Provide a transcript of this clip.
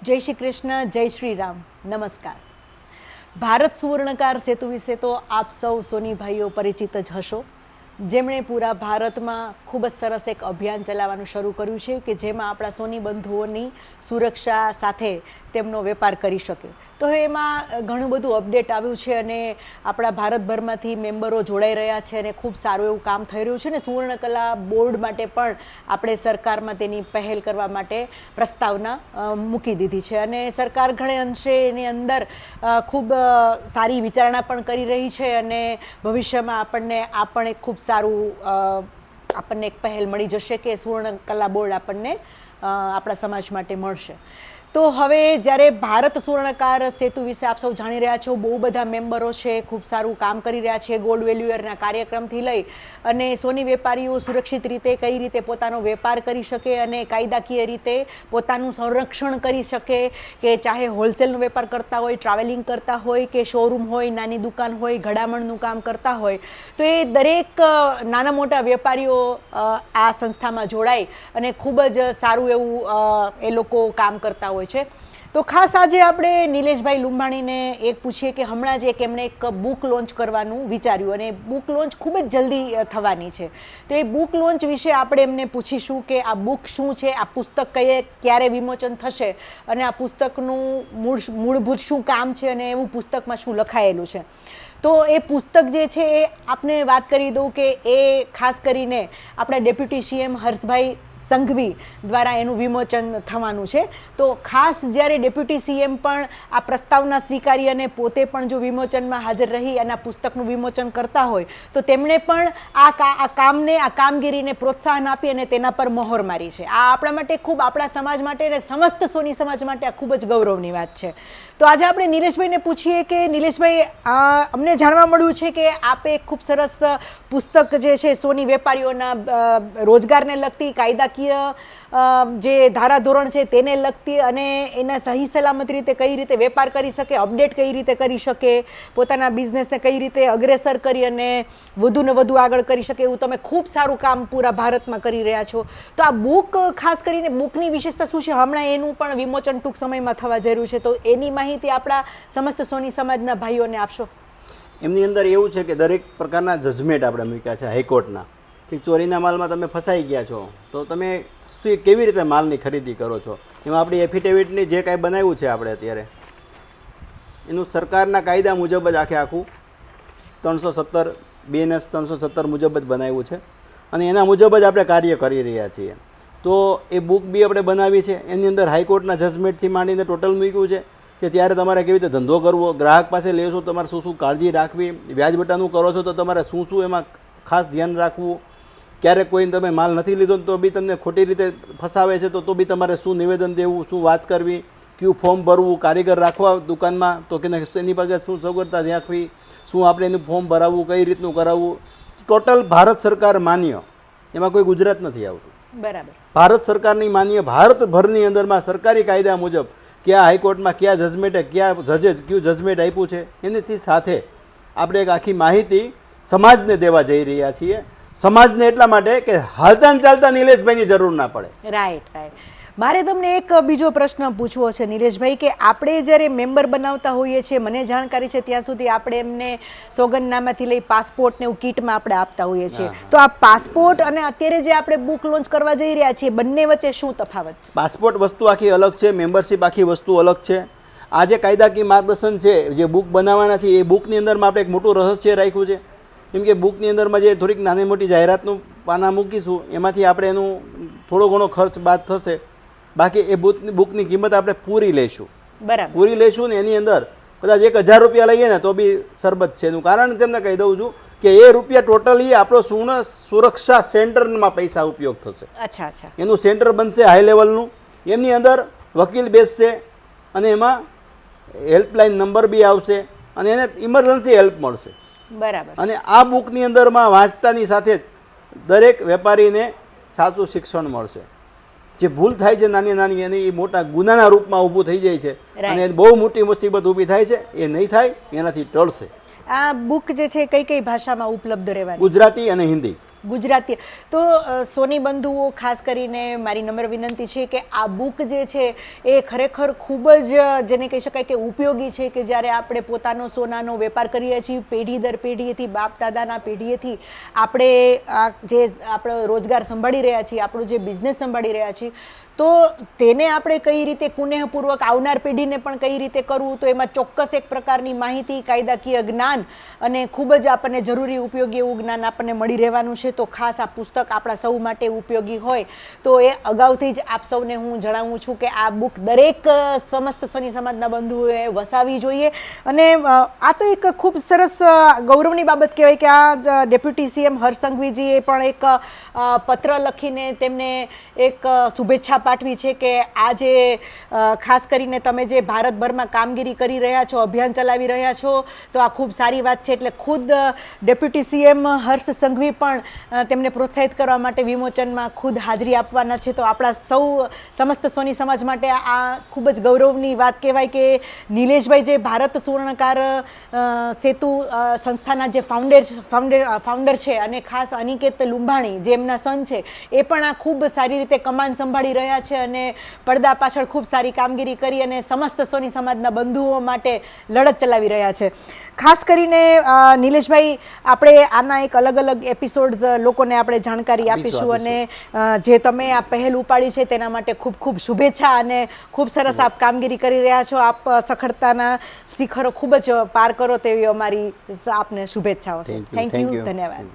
જય શ્રી કૃષ્ણ, જય શ્રી રામ, નમસ્કાર. ભારત સુવર્ણકાર સેતુ વિશે તો આપ સૌ સોની ભાઈઓ પરિચિત જ હશો, જેમણે પૂરા ભારતમાં ખૂબ જ સરસ એક અભિયાન ચલાવવાનું શરૂ કર્યું છે કે જેમાં આપણા સોની બંધુઓની સુરક્ષા સાથે તેમનો વેપાર કરી શકે. તો એમાં ઘણું બધું અપડેટ આવ્યું છે અને આપણા ભારતભરમાંથી મેમ્બરો જોડાઈ રહ્યા છે અને ખૂબ સારું એવું કામ થઈ રહ્યું છે ને સુવર્ણકલા બોર્ડ માટે પણ આપણે સરકારમાં તેની પહેલ કરવા માટે પ્રસ્તાવના મૂકી દીધી છે અને સરકાર ઘણે અંશે એની અંદર ખૂબ સારી વિચારણા પણ કરી રહી છે અને ભવિષ્યમાં આપણને આ પણ એક ખૂબ સારું આપણને એક પહેલ મળી જશે કે સુવર્ણકલા બોર્ડ આપણને આપણા સમાજ માટે મળશે. તો હવે જ્યારે ભારત સુવર્ણકાર સેતુ વિશે આપ સૌ જાણી રહ્યા છો, બહુ બધા મેમ્બરો છે, ખૂબ સારું કામ કરી રહ્યા છે. ગોલ્ડ વેલ્યુઅરના કાર્યક્રમથી લઈ અને સોની વેપારીઓ સુરક્ષિત રીતે કઈ રીતે પોતાનો વેપાર કરી શકે અને કાયદાકીય રીતે પોતાનું સંરક્ષણ કરી શકે, કે ચાહે હોલસેલનો વેપાર કરતા હોય, ટ્રાવેલિંગ કરતા હોય, કે શોરૂમ હોય, નાની દુકાન હોય, ઘડામણનું કામ કરતા હોય, તો એ દરેક નાના મોટા વેપારીઓ આ સંસ્થામાં જોડાય અને ખૂબ જ સારું એવું એ લોકો કામ કરતા હોય છે. તો ખાસ આજે આપણે નિલેશભાઈ લુંબાણીને એક પૂછીએ કે હમણાં જ એમણે એક બુક લોન્ચ કરવાનું વિચાર્યું અને બુક લોન્ચ ખૂબ જ જલ્દી થવાની છે. તો એ બુક લોન્ચ વિશે આપણે એમને પૂછીશું કે આ બુક શું છે, આ પુસ્તક ક્યારે વિમોચન થશે અને આ પુસ્તકનું મૂળભૂત શું કામ છે અને એવું પુસ્તકમાં શું લખાયેલું છે. તો એ પુસ્તક જે છે એ આપને વાત કરી દઉં કે એ ખાસ કરીને આપણા ડેપ્યુટી સીએમ હર્ષભાઈ સંઘવી દ્વારા એનું વિમોચન થવાનું છે. તો ખાસ જ્યારે ડેપ્યુટી સીએમ પણ આ પ્રસ્તાવના સ્વીકારી અને પોતે પણ જો વિમોચનમાં હાજર રહી અને આ પુસ્તકનું વિમોચન કરતા હોય તો તેમણે પણ આ કામગીરીને પ્રોત્સાહન આપી અને તેના પર મહોર મારી છે. આ આપણા માટે ખૂબ, આપણા સમાજ માટે અને સમસ્ત સોની સમાજ માટે આ ખૂબ જ ગૌરવની વાત છે. તો આજે આપણે નિલેશભાઈને પૂછીએ કે નિલેશભાઈ, અમને જાણવા મળ્યું છે કે આપે એક ખૂબ સરસ પુસ્તક જે છે સોની વેપારીઓના રોજગારને લગતી, કાયદાકીય જે ધારાધોરણ છે તેને લગતી અને એના સહી સલામત રીતે કઈ રીતે વેપાર કરી શકે, અપડેટ કઈ રીતે કરી શકે, પોતાના બિઝનેસને કઈ રીતે અગ્રેસર કરી અને વધુને વધુ આગળ કરી શકે, એવું તમે ખૂબ સારું કામ પૂરા ભારતમાં કરી રહ્યા છો. તો આ બુક, ખાસ કરીને બુકની વિશેષતા શું છે? હમણાં એનું પણ વિમોચન ટૂંક સમયમાં થવા જઈ રહ્યું છે, તો એની માહિતી આપણા સમસ્ત સોની સમાજના ભાઈઓને આપશો. એમની અંદર એવું છે કે દરેક પ્રકારના જજમેન્ટ આપણે મૂક્યા છે હાઈકોર્ટના કે ચોરીના માલમાં તમે ફસાઈ ગયા છો તો તમે કેવી રીતે માલની ખરીદી કરો છો. એમાં આપણી એફિડેવિટની જે કાંઈ બનાવ્યું છે આપણે અત્યારે એનું સરકારના કાયદા મુજબ જ આખું 317 BNS 317 મુજબ જ બનાવ્યું છે અને એના મુજબ જ આપણે કાર્ય કરી રહ્યા છીએ. તો એ બુક બી આપણે બનાવી છે. એની અંદર હાઈકોર્ટના જજમેન્ટથી માંડીને ટોટલ મૂક્યું છે કે ત્યારે તમારે કેવી રીતે ધંધો કરવો, ગ્રાહક પાસે લેશો તમારે શું શું કાળજી રાખવી, વ્યાજબટાનું કરો છો તો તમારે શું શું એમાં ખાસ ધ્યાન રાખવું, ક્યારેક કોઈ તમે માલ નથી લીધો તો બી તમને ખોટી રીતે ફસાવે છે તો બી તમારે શું નિવેદન દેવું, શું વાત કરવી, કયું ફોર્મ ભરવું, કારીગર રાખવા દુકાનમાં તો કે એની પાસે શું સગવડતા રાખવી, શું આપણે એનું ફોર્મ ભરાવવું, કઈ રીતનું કરાવવું, ટોટલ ભારત સરકાર માન્ય. એમાં કોઈ ગુજરાત નથી આવતું. બરાબર. ભારત સરકારની માન્ય, ભારતભરની અંદરમાં સરકારી કાયદા મુજબ કયા હાઈકોર્ટમાં કયા જજમેન્ટે કયા જજે કયું જજમેન્ટ આપ્યું છે એની સાથે આપણે એક આખી માહિતી સમાજને દેવા જઈ રહ્યા છીએ. સમાજને એટલા માટે કે હાલતા ચાલતા નિલેશભાઈની જરૂર ના પડે. Right right. મારે તમને એક બીજો પ્રશ્ન પૂછવો છે નિલેશભાઈ કે આપણે જ્યારે મેમ્બર બનાવતા હોઈએ છીએ, મને જાણકારી છે ત્યાં સુધી આપણે એમને સોગંદનામાથી લઈ પાસપોર્ટ ને એવું કીટમાં આપણે આપતા હોઈએ છીએ. તો આ પાસપોર્ટ અને અત્યારે જે આપણે બુક લોન્ચ કરવા જઈ રહ્યા છીએ, બંને વચ્ચે શું તફાવત છે? પાસપોર્ટ વસ્તુ આખી અલગ છે, મેમ્બરશિપ આખી વસ્તુ અલગ છે. આ જે કાયદાકીય માર્ગદર્શન છે, જે બુક બનાવવાના છે, એ બુકની અંદરમાં આપણે એક મોટું રહસ્ય રાખ્યું છે. કેમ કે બુકની અંદરમાં જે થોડીક નાની મોટી જાહેરાતનું પાના મૂકીશું એમાંથી આપણે એનું થોડો ઘણો ખર્ચ બાદ થશે. બાકી એ બુકની કિંમત આપણે પૂરી લઈશું. બરાબર. પૂરી લઈશું ને એની અંદર કદાચ 1000 રૂપિયા લઈએ ને તો બી સરબત છે. એનું કારણ તમને કહી દઉં છું કે એ રૂપિયા ટોટલી આપણો સુરક્ષા સેન્ટરમાં પૈસા ઉપયોગ થશે. અચ્છા અચ્છા. એનું સેન્ટર બનશે હાઈ લેવલનું. એમની અંદર વકીલ બેસશે અને એમાં હેલ્પલાઇન નંબર બી આવશે અને એને ઇમરજન્સી હેલ્પ મળશે. બરાબર. અને આ બુકની અંદરમાં વાંચતાની સાથે જ દરેક વેપારીને સાચું શિક્ષણ મળશે. જે ભૂલ થાય છે નાની નાની એની મોટા ગુનાના રૂપમાં ઊભું થઈ જાય છે અને બહુ મોટી મુસીબત ઊભી થાય છે, એ નહીં થાય, એનાથી ટળશે. આ બુક જે છે કઈ કઈ ભાષામાં ઉપલબ્ધ રહેવાની? ગુજરાતી અને હિન્દી. ગુજરાતી. તો સોની બંધુઓ ખાસ કરીને મારી નમ્ર વિનંતી છે કે આ બુક જે છે એ ખરેખર ખૂબ જ જેને કહી શકાય કે ઉપયોગી છે, કે જ્યારે આપણે પોતાનો સોનાનો વેપાર કરીએ છીએ પેઢી દર પેઢીએથી, બાપ દાદાના પેઢીએથી આપણે જે આપણો રોજગાર સંભાળી રહ્યા છીએ, આપણું જે બિઝનેસ સંભાળી રહ્યા છીએ, તો તેને આપણે કઈ રીતે કુનેહપૂર્વક આવનાર પેઢીને પણ કઈ રીતે કરવું, તો એમાં ચોક્કસ એક પ્રકારની માહિતી, કાયદાકીય જ્ઞાન અને ખૂબ જ આપણને જરૂરી ઉપયોગી એવું જ્ઞાન આપણને મળી રહેવાનું છે. તો ખાસ આ પુસ્તક આપણા સૌ માટે ઉપયોગી હોય તો એ અગાઉથી જ આપ સૌને હું જણાવું છું કે આ બુક દરેક સમસ્ત સોની સમાજના બંધુઓએ વસાવી જોઈએ. અને આ તો એક ખૂબ સરસ ગૌરવની બાબત કહેવાય કે આ ડેપ્યુટી સીએમ હર્ષ સંઘવીજીએ પણ એક પત્ર લખીને તેમને એક શુભેચ્છા પાઠવી છે કે આજે ખાસ કરીને તમે જે ભારતભરમાં કામગીરી કરી રહ્યા છો, અભિયાન ચલાવી રહ્યા છો, તો આ ખૂબ સારી વાત છે. એટલે ખુદ ડેપ્યુટી સીએમ હર્ષ સંઘવી પણ તેમને પ્રોત્સાહિત કરવા માટે વિમોચનમાં ખુદ હાજરી આપવાના છે. તો આપણા સૌ સમસ્ત સોની સમાજ માટે આ ખૂબ જ ગૌરવની વાત કહેવાય કે નિલેશભાઈ જે ભારત સુવર્ણકાર સેતુ સંસ્થાના જે ફાઉન્ડર છે, અને ખાસ અનિકેત લુંબાણી જે એમના સન છે, એ પણ આ ખૂબ સારી રીતે કમાન સંભાળી રહ્યા છે અને પડદા પાછળ ખૂબ સારી કામગીરી કરી અને સમસ્ત સોની સમાજના બંધુઓ માટે લડત ચલાવી રહ્યા છે. ખાસ કરીને નિલેશભાઈ, આપણે આના એક અલગ અલગ એપિસોડ્સ લોકોને આપણે જાણકારી આપીશું. અને જે તમે આ પહેલ ઉપાડી છે તેના માટે ખૂબ ખૂબ શુભેચ્છા, અને ખૂબ સરસ આપ કામગીરી કરી રહ્યા છો. આપ સફળતાના શિખરો ખૂબ જ પાર કરો તેવી અમારી આપને શુભેચ્છાઓ છે. થેન્ક યુ, ધન્યવાદ.